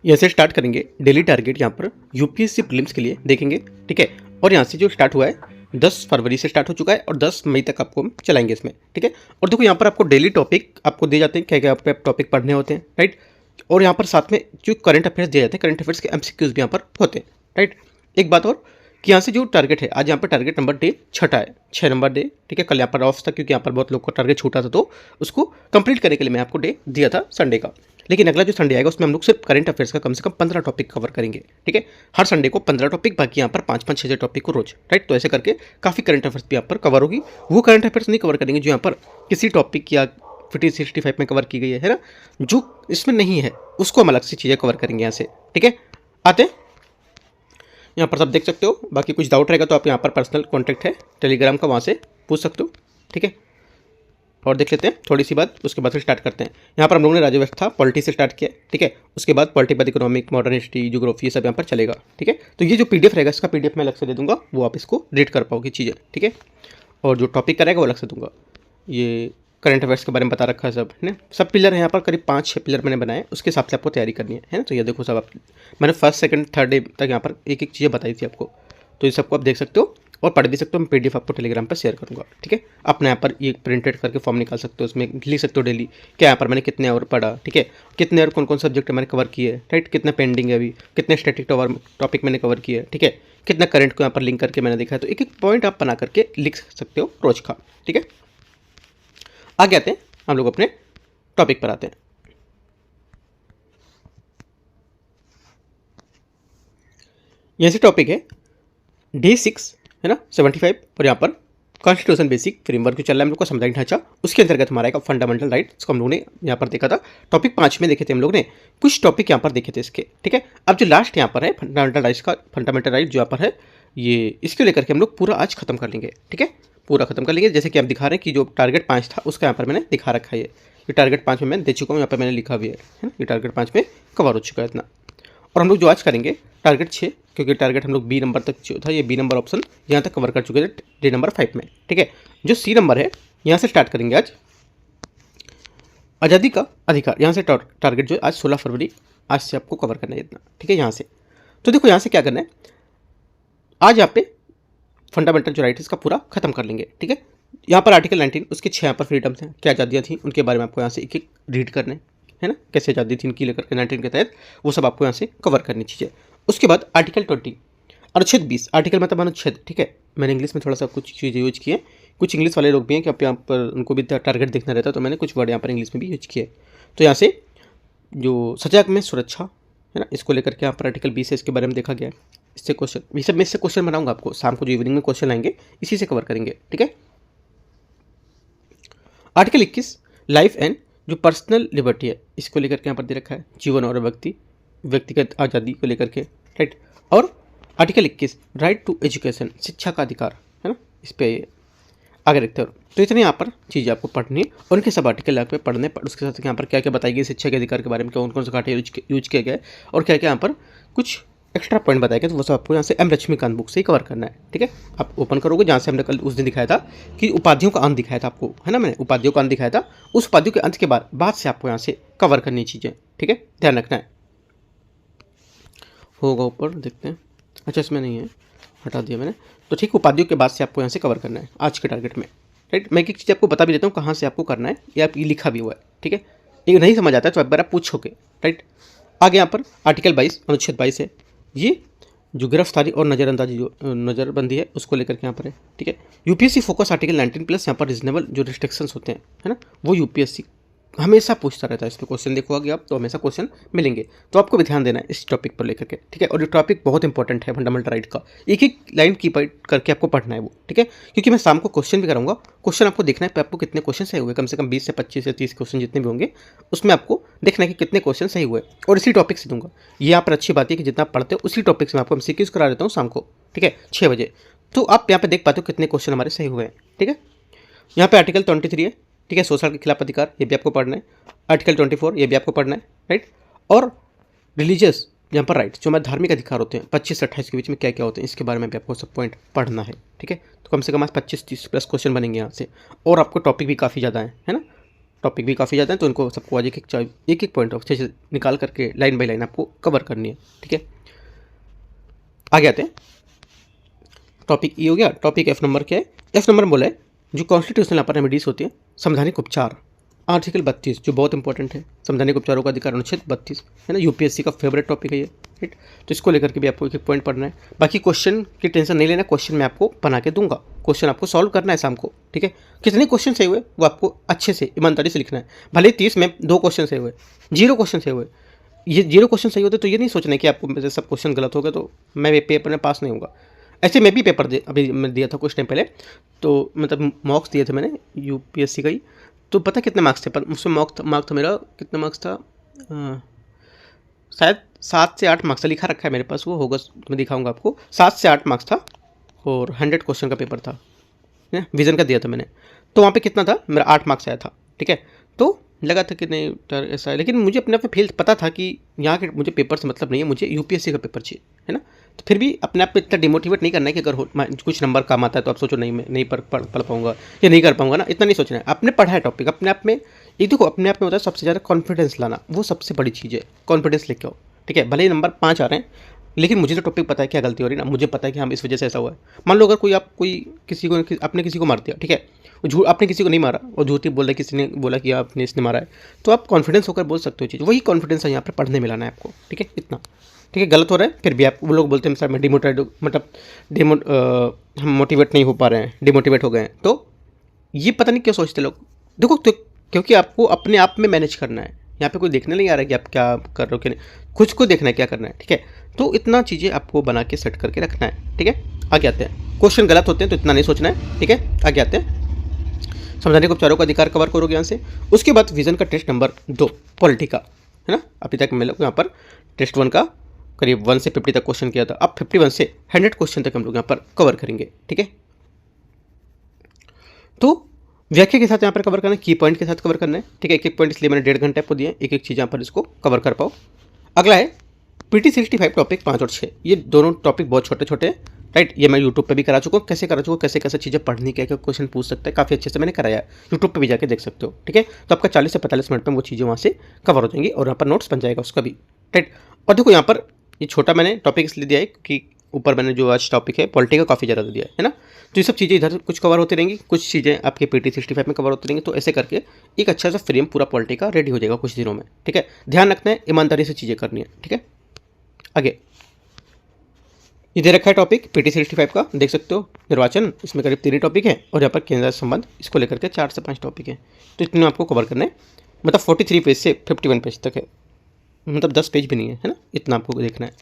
यहाँ से स्टार्ट करेंगे डेली टारगेट यहाँ पर यूपीएससी प्रीलिम्स के लिए देखेंगे, ठीक है। और यहाँ से जो स्टार्ट हुआ है 10 फरवरी से स्टार्ट हो चुका है और 10 मई तक आपको हम चलाएंगे इसमें, ठीक है। और देखो यहाँ पर आपको डेली टॉपिक आपको दिए जाते हैं, क्या क्या आपको टॉपिक पढ़ने होते हैं, राइट। और यहाँ पर साथ में जो करंट अफेयर्स दिए जाते हैं, करंट अफेयर्स के एमसीक्यूज भी यहाँ पर होते हैं, राइट। एक बात और कि यहाँ से जो टारगेट है, आज यहाँ पर टारगेट नंबर डे 6 है, 6 नंबर डे, ठीक है। कल यहाँ पर ऑफ था क्योंकि यहाँ पर बहुत लोग का टारगेट छूटा था, तो उसको कंप्लीट करने के लिए मैं आपको डे दिया था संडे का। लेकिन अगला जो संडे आएगा उसमें हम लोग सिर्फ करंट अफेयर्स का कम से कम 15 टॉपिक कवर करेंगे, ठीक है। हर संडे को 15 टॉपिक, बाकी यहाँ पर 5-5, 6 टॉपिक को रोज, राइट। तो ऐसे करके काफ़ी करंट अफेयर्स भी यहाँ पर कवर होगी। वो करंट अफेयर्स नहीं कवर करेंगे जो यहाँ पर किसी टॉपिक या 50-65 में कवर की गई है ना, जो इसमें नहीं है उसको हम अलग से चीज़ें कवर करेंगे यहाँ से, ठीक है। आते हैं यहाँ पर सब देख सकते हो। बाकी कुछ डाउट रहेगा तो आप यहाँ पर पर्सनल कॉन्टैक्ट है टेलीग्राम का, वहाँ से पूछ सकते हो, ठीक है। और देख लेते हैं थोड़ी सी बात, उसके बाद फिर स्टार्ट करते हैं। यहाँ पर हम लोगों ने राज्य व्यवस्था पॉलिटी से स्टार्ट किया, ठीक है। उसके बाद पॉलिटी बाद इकोनॉमिक, मॉडर्न हिस्ट्री, ज्योग्राफी, ये सब यहाँ पर चलेगा, ठीक है। तो ये जो पीडीएफ रहेगा इसका पीडीएफ मैं अलग से दे दूँगा, वो आप इसको रीड कर पाओगे चीज़ें, ठीक है। और जो टॉपिक करेगा वो अलग से दूँगा। ये करंट अफेयर्स के बारे में बता रखा है सब, है ना। सब पिलर है यहाँ पर, करीब 5-6 पिलर मैंने बनाए, उसके हिसाब से आपको तैयारी करनी है ना। तो ये देखो सब आप, मैंने फर्स्ट सेकंड थर्ड डे तक यहाँ पर एक एक चीज़ें बताई थी आपको, तो ये सबको आप देख सकते हो और पढ़ भी सकते हो। मैं पीडीएफ आपको टेलीग्राम पर शेयर करूँगा, ठीक है। अपने यहाँ पर ये प्रिंटेड करके फॉर्म निकाल सकते हो, उसमें लिख सकते हो डेली क्या यहाँ पर मैंने कितने आवर पढ़ा, ठीक है। कितने और कौन कौन सब्जेक्ट मैंने कवर किए, राइट। कितना पेंडिंग है अभी, कितने स्टैटिक टॉपिक मैंने कवर किए, ठीक है। कितना करंट को यहाँ पर लिंक करके मैंने देखा है। तो एक एक पॉइंट आप बना करके लिख सकते हो रोज का, ठीक है। आगे आते हैं हम लोग अपने टॉपिक पर आते हैं। यहाँ से टॉपिक है डे 6 है ना, 75, और यहाँ पर कॉन्स्टिट्यूशन बेसिक फ्रेमवर्क जो चल रहा है हम लोग का संवैधानिक ढांचा, उसके अंतर्गत हमारा एक फंडामेंटल राइट, इसको हम लोगों ने यहाँ पर देखा था। टॉपिक 5 में देखे थे हम लोग ने, कुछ टॉपिक यहाँ पर देखे थे इसके, ठीक है। अब जो लास्ट यहाँ पर है फंडामेंटल राइट्स का, फंडामेंटल राइट जो यहाँ पर है, ये इसको लेकर के हम लोग पूरा आज खत्म कर लेंगे, ठीक है। पूरा खत्म कर लेंगे। जैसे कि आप दिखा रहे हैं कि जो टारगेट 5 था उसका यहाँ पर मैंने दिखा रखा है। ये टारगेट 5 में मैं दे चुका हूँ, यहाँ पर मैंने लिखा भी है ना। ये टारगेट 5 में कवर हो चुका है इतना। और हम लोग जो आज करेंगे टारगेट 6, क्योंकि टारगेट हम लोग बी नंबर तक जो था, ये बी नंबर ऑप्शन यहाँ तक कवर कर चुके थे डे नंबर 5 में, ठीक है। जो सी नंबर है यहाँ से स्टार्ट करेंगे आज, आज़ादी का अधिकार। यहाँ से टारगेट जो आज 16 फरवरी आज से आपको कवर करना है इतना, ठीक है। यहाँ से तो देखो यहाँ से क्या करना है, आज यहाँ पे फंडामेंटल जो राइट है इसका पूरा खत्म कर लेंगे, ठीक है। यहाँ पर आर्टिकल 19 उसके 6 यहाँ पर फ्रीडम्स हैं, क्या आज़ादियाँ थी उनके बारे में आपको यहाँ से एक एक रीड करने है ना, कैसे आज़ादी थी इनकी लेकर के 19 के तहत, वो सब आपको यहाँ से कवर करनी चीज़ें। उसके बाद आर्टिकल 20 अनुच्छेद 20, आर्टिकल मतलब अनुच्छेद, ठीक है। मैंने इंग्लिश में थोड़ा सा कुछ चीज़ें यूज किए, कुछ इंग्लिश वाले लोग भी हैं कि आप यहाँ पर उनको भी टारगेट देखना रहता है, तो मैंने कुछ वर्ड यहाँ पर इंग्लिश में भी यूज किए। तो यहाँ से जो सजा में सुरक्षा है ना, इसको लेकर के यहाँ पर आर्टिकल 20 है, इसके बारे में देखा गया है। इससे क्वेश्चन, ये सब मैं इससे क्वेश्चन बनाऊंगा आपको, शाम को जो इवनिंग में क्वेश्चन आएंगे इसी से कवर करेंगे, ठीक है। आर्टिकल 21 लाइफ एंड जो पर्सनल लिबर्टी है, इसको लेकर के यहाँ पर दे रखा है, जीवन और व्यक्तिगत आज़ादी को लेकर के, राइट। और आर्टिकल 21 राइट टू एजुकेशन, शिक्षा का अधिकार है ना, इस पर आगे रखते हो। तो इतने यहाँ पर चीज़ें आपको पढ़नी है और उनके सब आर्टिकल यहाँ पे पढ़ने, उसके साथ यहाँ पर क्या क्या बताई गई शिक्षा के अधिकार के बारे में, कौन कौन सा घाटे यूज किया गया है और क्या क्या यहाँ पर कुछ एक्स्ट्रा पॉइंट बताया गया, तो वो सब आपको यहाँ से एम लक्ष्मीकांत बुक से ही कवर करना है, ठीक है। आप ओपन करोगे जहाँ से हमने कल उस दिन दिखाया था कि उपाधियों का अंत दिखाया था आपको, है ना, मैंने उपाधियों का अंत दिखाया था। उस उपाधियों के अंत के बाद से आपको यहाँ से कवर करनी चीज़ें, ठीक है, ध्यान रखना है। होगा ऊपर देखते हैं, अच्छा इसमें नहीं है, हटा दिया मैंने, तो ठीक उपाधियों के बाद से आपको यहाँ से कवर करना है आज के टारगेट में, राइट। मैं एक चीज़ आपको बता भी देता हूँ कहाँ से आपको करना है, ये आप ये लिखा भी हुआ है, ठीक है। ये नहीं समझ आता है तो एक बार आप पूछोगे, राइट। आगे यहाँ पर आर्टिकल 22 अनुच्छेद 22 है, ये जो गिरफ्तारी और नज़रअंदाजी जो नज़रबंदी है उसको लेकर के यहाँ पर है, ठीक है। यूपीएससी फोकस आर्टिकल 19 प्लस यहाँ पर रीजनेबल जो रिस्ट्रिक्शंस होते हैं, है ना, वो यूपीएससी हमेशा पूछता रहता है। इस पर क्वेश्चन देखोगे आप तो हमेशा क्वेश्चन मिलेंगे, तो आपको भी ध्यान देना है इस टॉपिक पर लेकर के, ठीक है। और ये टॉपिक बहुत इंपॉर्टेंट है फंडामेंटल राइट का, एक एक लाइन की करके आपको पढ़ना है वो, ठीक है। क्योंकि मैं शाम को क्वेश्चन भी कराऊंगा, क्वेश्चन आपको देखना है आपको कितने क्वेश्चन सही हुए, कम से कम 20 से 25 से 30 क्वेश्चन जितने भी होंगे उसमें आपको देखना है कि कितने क्वेश्चन सही हुए, और इसी टॉपिक से दूंगा। ये यहाँ पर अच्छी बात है कि जितना पढ़ते हो उसी टॉपिक से मैं आपको एमसीक्यूज करा देता हूँ शाम को, ठीक है, 6 बजे, तो आप यहाँ पे देख पाते हो कितने क्वेश्चन हमारे सही हुए हैं, ठीक है। यहाँ पे आर्टिकल 23 है, ठीक है, शोषण के खिलाफ अधिकार, ये भी आपको पढ़ना है। आर्टिकल 24 ये भी आपको पढ़ना है, राइट। और रिलीजियस यहाँ पर राइट जो हमारे धार्मिक अधिकार होते हैं 25 से 28 के बीच में क्या क्या होते हैं, इसके बारे में भी आपको सब पॉइंट पढ़ना है, ठीक है। तो कम से कम आज 25-30 प्लस क्वेश्चन बनेंगे यहाँ से, और आपको टॉपिक भी काफ़ी ज़्यादा है ना। टॉपिक भी काफ़ी ज़्यादा हैं, तो इनको सबको आज एक एक पॉइंट अच्छे से निकाल करके लाइन बाई लाइन आपको कवर करनी है। ठीक है, आगे आते हैं। टॉपिक ई हो गया। टॉपिक एफ नंबर क्या है? एफ नंबर बोला है जो कॉन्स्टिट्यूशनल अपर रेमेडीज होती है, संवैधानिक उपचार, आर्टिकल 32 जो बहुत इंपॉर्टेंट है, संवैधानिक उपचारों का अधिकार अनुच्छेद 32 है ना, यूपीएससी का फेवरेट टॉपिक है ये, राइट। तो इसको लेकर के भी आपको एक एक पॉइंट पढ़ना है। बाकी क्वेश्चन की टेंशन नहीं लेना, क्वेश्चन मैं आपको बना के दूंगा, क्वेश्चन आपको सॉल्व करना है शाम को। ठीक है, कितने क्वेश्चन सही हुए वो आपको अच्छे से ईमानदारी से लिखना है। भले 30 में 2 क्वेश्चन सही हुए, 0 क्वेश्चन सही हुए, ये 0 क्वेश्चन सही होते तो ये नहीं सोचना है कि आपको मेरे सब क्वेश्चन गलत हो गए तो मैं पेपर में पास नहीं होऊंगा। ऐसे मैं भी पेपर अभी मैं दिया था कुछ टाइम पहले, तो मतलब मॉक्स दिए थे मैंने यूपीएससी का ही, तो पता कितने मार्क्स थे, पर उसमें मार्क था मेरा, कितना मार्क्स था, शायद 7 से 8 मार्क्स था, लिखा रखा है मेरे पास, वो होगा मैं दिखाऊंगा आपको। 7 से 8 मार्क्स था और 100 क्वेश्चन का पेपर था, विजन का दिया था मैंने, तो वहाँ पे कितना था मेरा 8 मार्क्स आया था। ठीक है, तो लगा था कि नहीं यार ऐसा है, लेकिन मुझे अपने आप में फील पता था कि यहाँ के मुझे पेपर से मतलब नहीं है, मुझे यूपीएससी का पेपर चाहिए, है ना। तो फिर भी अपने आप में इतना डिमोटिवेट नहीं करना है कि अगर कुछ नंबर कम आता है तो आप सोचो नहीं मैं नहीं पढ़ पाऊंगा या नहीं कर पाऊंगा ना, इतना नहीं सोचना है। आपने पढ़ा है टॉपिक, अपने आप में एक देखो, अपने आप में होता है सबसे ज़्यादा कॉन्फिडेंस लाना, वो सबसे बड़ी चीज़ है, कॉन्फिडेंस लेके आओ। ठीक है, भले ही नंबर 5 आ रहे हैं, लेकिन मुझे तो टॉपिक पता है क्या गलती हो रही है ना, मुझे पता है कि हाँ इस वजह से ऐसा हुआ है। मान लो अगर कोई किसी को आपने किसी को मार दिया, ठीक है, झूठ आपने किसी को नहीं मारा और झूठी बोल रहा है, किसी ने बोला कि आपने इसने मारा है, तो आप कॉन्फिडेंस होकर बोल सकते हो चीज़, वही कॉन्फिडेंस है यहाँ पर पढ़ने में लाना है आपको। ठीक है, इतना ठीक है। गलत हो रहा है फिर भी आप, वो लोग बोलते हैं सर मैं हम मोटिवेट नहीं हो पा रहे हैं, डिमोटिवेट हो गए हैं, तो ये पता नहीं क्यों सोचते लोग। देखो तो क्योंकि आपको अपने आप में मैनेज करना है, यहाँ पे कोई देखने नहीं आ रहा है कि आप क्या कर रहे हो, क्या नहीं, खुद को देखना है क्या करना है। ठीक है, तो इतना चीज़ें आपको बना के सेट करके रखना है। ठीक है, आगे आते हैं। क्वेश्चन गलत होते हैं तो इतना नहीं सोचना है। ठीक है, आगे आते हैं। संवैधानिक उपचारों का अधिकार कवर करोगे यहाँ से। उसके बाद विजन का टेस्ट नंबर 2 पॉलिटी का, है ना। अभी तक मैं लोग यहाँ पर टेस्ट 1 का करीब 1 से 50 तक क्वेश्चन किया था, अब 51 से 100 क्वेश्चन तक हम लोग यहाँ पर कवर करेंगे। ठीक है, तो व्याख्या के साथ यहाँ पर कवर करना है, की पॉइंट के साथ कवर करना है। ठीक है, एक एक पॉइंट इसलिए मैंने 1.5 घंटे आपको दिए, एक एक चीज़ यहाँ पर इसको कवर कर पाओ। अगला है PT65 टॉपिक 5 और 6, ये दोनों टॉपिक बहुत छोटे छोटे हैं, राइट। ये मैं यूट्यूब पे भी करा चुका हूँ, कैसे करा चुका हूँ, कैसे कैसे चीज़ें पढ़नी, क्या क्या क्वेश्चन पूछ सकते हैं, काफ़ी अच्छे से मैंने कराया है, यूट्यूब पे भी जाके देख सकते हो। ठीक है, तो आपका 40 से 45 मिनट में वो चीज़ें वहाँ से कवर हो जाएंगी और यहाँ पर नोट्स बन जाएगा उसका भी, राइट। और देखो यहाँ पर ये छोटा मैंने टॉपिक इसलिए दिया है क्योंकि ऊपर मैंने जो आज टॉपिक है पॉलिटी का काफ़ी ज़्यादा दिया है ना, तो ये सब चीज़ें इधर कुछ कवर होती रहेंगी, कुछ चीज़ें आपके PT65 में कवर होती रहेंगी, तो ऐसे करके एक अच्छा सा फ्रेम पूरा पॉलिटी का रेडी हो जाएगा कुछ दिनों में। ठीक है, ध्यान रखना है, ईमानदारी से चीज़ें करनी है। ठीक है, आगे ये दे रखा है टॉपिक PT65 का, देख सकते हो, निर्वाचन, इसमें करीब 3 टॉपिक है और यहाँ पर केंद्र संबंध, इसको लेकर के 4 से 5 टॉपिक है, तो इतने आपको कवर करना है। मतलब 43 पेज से 51 पेज तक है, मतलब 10 पेज भी नहीं है ना, इतना आपको देखना है।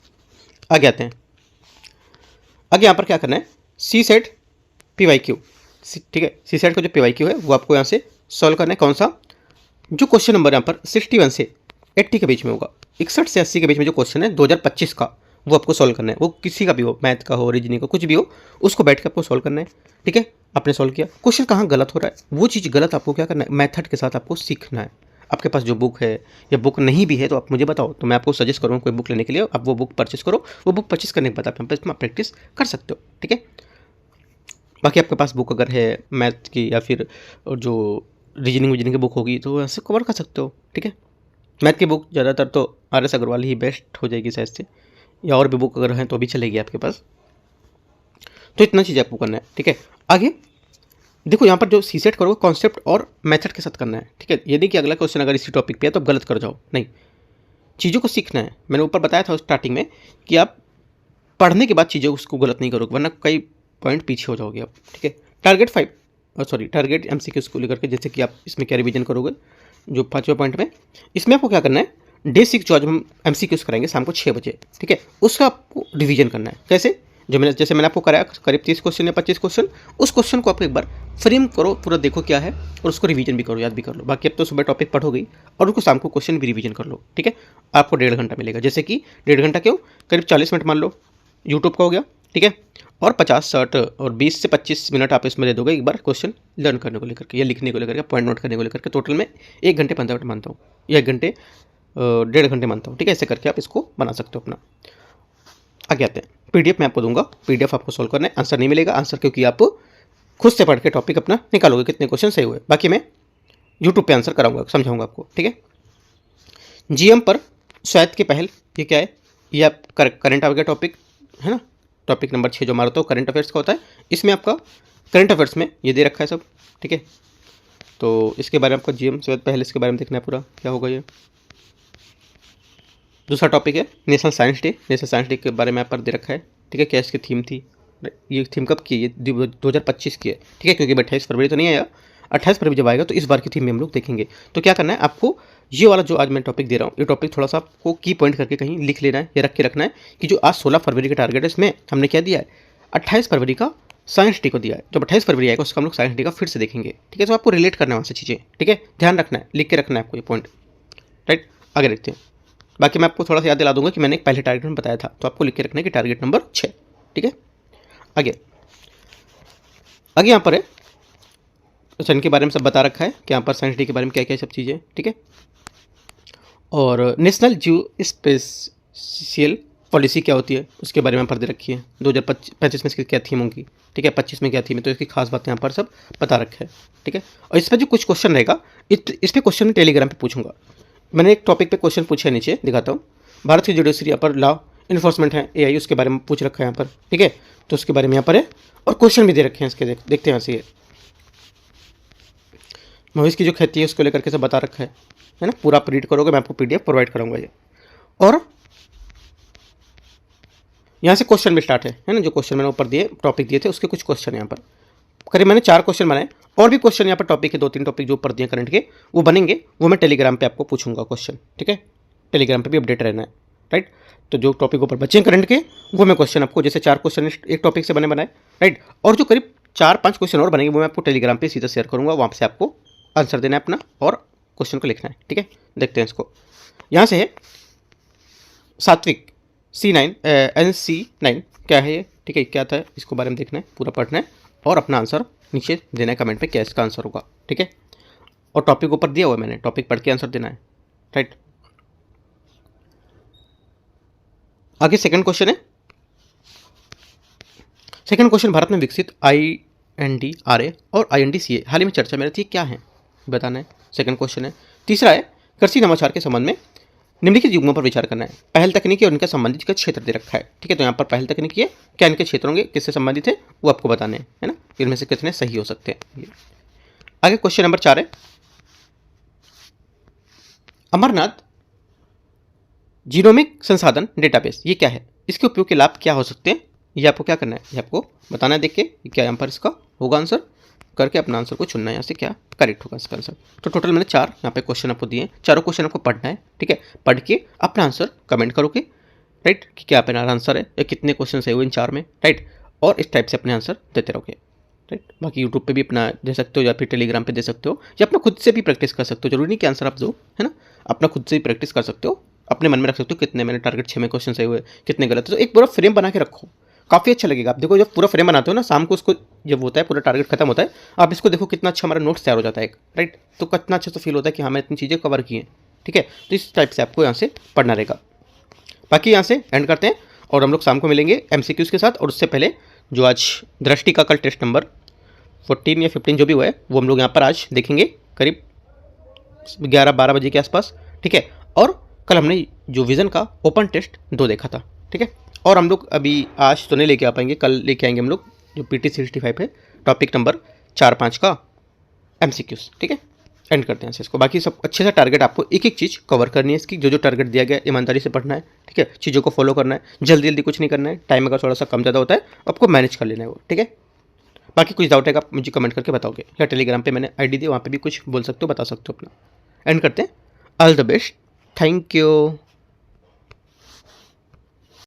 आगे आते हैं। आगे यहाँ पर क्या करना है, CSET PYQ, ठीक है, CSET का जो PYQ है वो आपको यहाँ से सॉल्व करना है। कौन सा, जो क्वेश्चन नंबर यहाँ पर 61 से 80 के बीच में होगा, 61 से 80 के बीच में जो क्वेश्चन है 2025 का, वो आपको सॉल्व करना है। वो किसी का भी हो, मैथ का हो, रीजनिंग का, कुछ भी हो, उसको बैठ के आपको सॉल्व करना है। ठीक है, आपने सॉल्व किया, क्वेश्चन कहाँ गलत हो रहा है, वो चीज़ गलत आपको क्या करना है, मेथड के साथ आपको सीखना है। आपके पास जो बुक है या बुक नहीं भी है तो आप मुझे बताओ, तो मैं आपको सजेस्ट करूँगा कोई बुक लेने के लिए, आप वो बुक परचेस करो, वो बुक परचेस करने के बाद आप इसमें प्रैक्टिस कर सकते हो। ठीक है, बाकी आपके पास बुक अगर है मैथ की या फिर जो रीजनिंग की बुक होगी तो ऐसे कवर कर सकते हो। ठीक है, मैथ की बुक ज़्यादातर तो RS अग्रवाल ही बेस्ट हो जाएगी शायद से, या और भी बुक अगर हैं तो भी चलेगी आपके पास। तो इतना चीज़ आपको करना है। ठीक है, आगे देखो यहाँ पर जो CSET करोगे कॉन्सेप्ट और मेथड के साथ करना है। ठीक है, ये नहीं कि अगला क्वेश्चन अगर इसी टॉपिक पे है तो आप गलत कर जाओ, नहीं, चीज़ों को सीखना है। मैंने ऊपर बताया था स्टार्टिंग में कि आप पढ़ने के बाद चीज़ें उसको गलत नहीं करोगे, वरना कई पॉइंट पीछे हो जाओगे आप। ठीक है, टारगेट MCQs को लेकर के, जैसे कि आप इसमें क्या रिवीजन करोगे, जो 5वें पॉइंट में, इसमें आपको क्या करना है, Day 6 जो आज हम MCQs कराएंगे शाम को 6 बजे। ठीक है, उसका आपको रिवीजन करना है। कैसे, जैसे मैंने आपको कराया करीब 30 क्वेश्चन या 25 क्वेश्चन, उस क्वेश्चन को आप एक बार फ्रेम करो, पूरा देखो क्या है, और उसको रिवीजन भी करो, याद भी कर लो। बाकी अब तो सुबह टॉपिक पढ़ो गई और उनको शाम को क्वेश्चन भी रिवीजन कर लो। ठीक है, आपको 1.5 घंटा मिलेगा, जैसे कि 1.5 घंटा क्यों, करीब 40 मिनट मान लो यूट्यूब का हो गया। ठीक है, और 50-60 और 20 से 25 मिनट आप इसमें दे दोगे एक बार क्वेश्चन लर्न करने को लेकर के या लिखने को लेकर के, पॉइंट नोट करने को लेकर के। टोटल में 1 घंटे 15 मिनट मानता हूँ, या 1 घंटे 1.5 घंटे मानता हूँ। ठीक है, ऐसे करके आप इसको बना सकते हो अपना। आगे आते हैं, PDF मैं आपको दूंगा, PDF आपको सॉल्व करना है, आंसर नहीं मिलेगा, आंसर क्योंकि आप खुद से पढ़ के टॉपिक अपना निकालोगे कितने क्वेश्चन सही हुए। बाकी मैं यूट्यूब पे आंसर कराऊंगा, समझाऊंगा आपको, ठीक है। जीएम पर स्वायत्त की पहल, ये क्या है, ये आप करंट अफेयर टॉपिक है ना, टॉपिक नंबर 6 जो हमारा तो करंट अफेयर्स का होता है, इसमें आपका करंट अफेयर्स में ये दे रखा है सब, ठीक है। तो इसके बारे में आपका जीएम स्वायत्त पहल, इसके बारे में देखना है पूरा क्या होगा ये। दूसरा टॉपिक है national science day, national science day के बारे में यहाँ पर दे रखा है, ठीक है। क्या इसकी थीम थी, ये थीम कब की, ये 2025 की है, ठीक है, क्योंकि 28 फरवरी तो नहीं आया, 28 फरवरी जब आएगा तो इस बार की थीम में हम लोग देखेंगे। तो क्या करना है आपको, ये वाला जो आज मैं टॉपिक दे रहा हूँ, ये टॉपिक थोड़ा सा आपको की पॉइंट करके कहीं लिख लेना है या रख के रखना है कि जो आज 16 फरवरी का टारगेट है, इसमें हमने क्या दिया है, 28 फरवरी का साइंस डे को दिया है। जब 28 फरवरी आएगा उसका हम लोग साइंस डे का फिर से देखेंगे, ठीक है। तो आपको रिलेट करना है वहाँ से चीज़ें, ठीक है, ध्यान रखना है, लिख के रखना है आपको ये पॉइंट, राइट। आगे देखते हैं, बाकी मैं आपको थोड़ा सा याद दिला दूंगा कि मैंने एक पहले टारगेट में बताया था, तो आपको लिख के रखना है कि टारगेट नंबर 6, ठीक है। आगे यहाँ पर है सन के बारे में सब बता रखा है कि यहाँ पर साइंस डे के बारे में क्या क्या सब चीज़ें, ठीक है। और नेशनल जियो स्पेशियल पॉलिसी क्या होती है उसके बारे में यहाँ पर दे रखी है, 2025 में इसकी क्या थीम होगी, ठीक है, 25 में क्या थीम है, तो इसकी खास बातें यहाँ पर सब बता रखा है, ठीक है। और इस पर जो कुछ क्वेश्चन रहेगा, इस पर क्वेश्चन मैं टेलीग्राम पे पूछूंगा। मैंने एक टॉपिक पे क्वेश्चन पूछा है, नीचे दिखाता हूँ, भारत की जुडिशरी यहाँ पर लॉ इन्फोर्समेंट है, एआई, उसके बारे में पूछ रखा है यहाँ पर, ठीक है। तो उसके बारे में यहाँ पर है और क्वेश्चन भी दे रखे हैं इसके, देखते हैं यहाँ से। मवेश की जो खेती है उसको लेकर के सब बता रखा है ना, पूरा आप रीड करोगे, मैं आपको पीडीएफ प्रोवाइड कराऊंगा ये। और यहाँ से क्वेश्चन भी स्टार्ट है ना, जो क्वेश्चन मैंने ऊपर दिए टॉपिक दिए थे उसके कुछ क्वेश्चन यहाँ पर करीब मैंने 4 क्वेश्चन बनाए, और भी क्वेश्चन यहाँ पर टॉपिक है, 2-3 टॉपिक जो ऊपर दिए करंट के वो बनेंगे, वो मैं टेलीग्राम पे आपको पूछूंगा क्वेश्चन, ठीक है। टेलीग्राम पे भी अपडेट रहना है, राइट। तो जो टॉपिक ऊपर बचे करंट के वो मैं क्वेश्चन आपको, जैसे 4 क्वेश्चन एक टॉपिक से बनाए, राइट। और जो करीब 4-5 क्वेश्चन और बनेंगे वो मैं आपको टेलीग्राम पे सीधा शेयर करूँगा, वहाँ से आपको आंसर देना है अपना और क्वेश्चन को लिखना है, ठीक है। देखते हैं इसको, यहाँ से है सात्विक C9 NC9 क्या है ये, ठीक है, क्या था इसको बारे में देखना है, पूरा पढ़ना है और अपना आंसर नीचे देना है कमेंट पे क्या इसका आंसर होगा, ठीक है। और टॉपिक ऊपर दिया हुआ है मैंने, टॉपिक पढ़ के आंसर देना है, राइट। आगे सेकंड क्वेश्चन है, सेकंड क्वेश्चन, भारत में विकसित INDRA और INDCA हाल ही में चर्चा में रहती है, क्या है बताना है, सेकंड क्वेश्चन है। तीसरा है कृषि नवाचार के संबंध में निम्नलिखित युग्मों पर विचार करना है, पहल तकनीकी और इनका संबंधित का क्षेत्र दे रखा है, ठीक है। तो यहाँ पर पहल तकनीकी है, क्या इनके क्षेत्र होंगे, किससे संबंधित है वो आपको बताने हैं, है ना, इनमें से कितने सही हो सकते हैं। आगे क्वेश्चन नंबर 4 है, अमरनाथ जीनोमिक संसाधन डेटाबेस ये क्या है, इसके उपयोग के लाभ क्या हो सकते हैं, ये आपको क्या करना है, ये आपको बताना है, देख के क्या यहाँ पर इसका होगा आंसर करके अपना आंसर को चुनना है, यहाँ से क्या करेक्ट होगा इसका आंसर। तो टोटल मैंने 4 यहाँ पे क्वेश्चन आपको दिए, चारों क्वेश्चन आपको पढ़ना है, ठीक है। पढ़ के अपना आंसर कमेंट करोगे, राइट, कि क्या अपना आंसर है या कितने क्वेश्चन सही हुए इन 4 में, राइट। और इस टाइप से अपने आंसर देते रहोगे, राइट। बाकी यूट्यूब पे भी अपना दे सकते हो या फिर टेलीग्राम पे दे सकते हो, या अपना खुद से भी प्रैक्टिस कर सकते हो, जरूरी नहीं कि आंसर आप दो, है ना, अपना खुद से भी प्रैक्टिस कर सकते हो, अपने मन में रख सकते हो कितने मैंने टारगेट 6 में क्वेश्चन सही हुए, कितने गलत है। तो एक पूरा फ्रेम बना के रखो, काफ़ी अच्छा लगेगा। आप देखो जब पूरा फ्रेम बनाते हो ना, शाम को उसको जब होता है पूरा टारगेट खत्म होता है, आप इसको देखो कितना अच्छा हमारा नोट्स तैयार हो जाता है एक, राइट। तो कितना अच्छा तो फील होता है कि हाँ मैं इतनी चीज़ें कवर की हैं, ठीक है। तो इस टाइप से आपको यहाँ से पढ़ना रहेगा। बाकी यहाँ से एंड करते हैं और हम लोग शाम को मिलेंगे MCQs के साथ। और उससे पहले जो आज दृष्टि का कल टेस्ट नंबर 14 या 15 जो भी हुआ है वो हम लोग यहाँ पर आज देखेंगे करीब 11-12 बजे के आसपास, ठीक है। और कल हमने जो विज़न का ओपन टेस्ट 2 देखा था, ठीक है। और हम लोग अभी आज तो नहीं लेके आ पाएंगे, कल लेके आएंगे हम लोग जो PT 65 है टॉपिक नंबर 4-5 का MCQs, ठीक है। एंड करते हैं इसको। बाकी सब अच्छे से टारगेट आपको एक एक चीज़ कवर करनी है इसकी, जो जो टारगेट दिया गया ईमानदारी से पढ़ना है, ठीक है। चीज़ों को फॉलो करना है, जल्दी जल्दी कुछ नहीं करना है, टाइम अगर थोड़ा सा कम ज़्यादा होता है आपको मैनेज कर लेना है वो, ठीक है। बाकी कुछ डाउट है आप मुझे कमेंट करके बताओगे, या टेलीग्राम पे मैंने ID दी, वहाँ पे भी कुछ बोल सकते हो, बता सकते हो अपना। एंड करते हैं। All the best, thank you.